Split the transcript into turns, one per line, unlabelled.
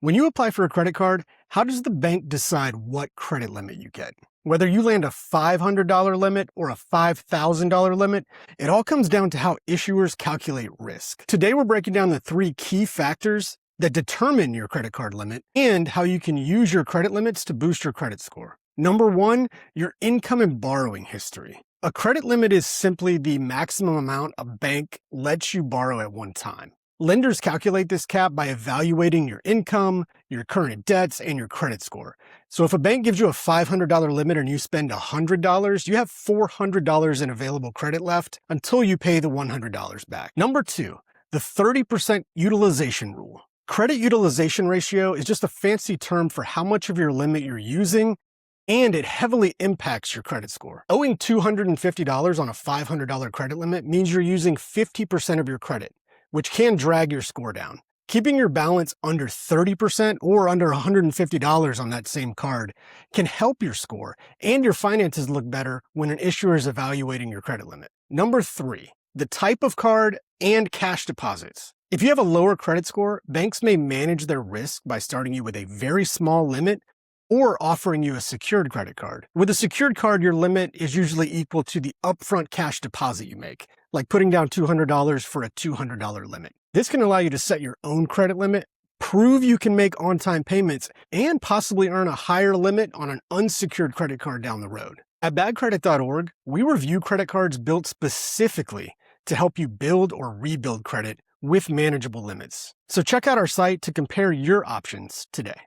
When you apply for a credit card, how does the bank decide what credit limit you get? Whether you land a $500 limit or a $5,000 limit, it all comes down to how issuers calculate risk. Today, we're breaking down the 3 key factors that determine your credit card limit and how you can use your credit limits to boost your credit score. Number 1, your income and borrowing history. A credit limit is simply the maximum amount a bank lets you borrow at one time. Lenders calculate this cap by evaluating your income, your current debts, and your credit score. So if a bank gives you a $500 limit and you spend $100, you have $400 in available credit left until you pay the $100 back. Number 2, the 30% utilization rule. Credit utilization ratio is just a fancy term for how much of your limit you're using, and it heavily impacts your credit score. Owing $250 on a $500 credit limit means you're using 50% of your credit, which can drag your score down. Keeping your balance under 30% or under $150 on that same card can help your score and your finances look better when an issuer is evaluating your credit limit. Number 3, the type of card and cash deposits. If you have a lower credit score, banks may manage their risk by starting you with a very small limit or offering you a secured credit card. With a secured card, your limit is usually equal to the upfront cash deposit you make, like putting down $200 for a $200 limit. This can allow you to set your own credit limit, prove you can make on-time payments, and possibly earn a higher limit on an unsecured credit card down the road. At badcredit.org, we review credit cards built specifically to help you build or rebuild credit with manageable limits. So check out our site to compare your options today.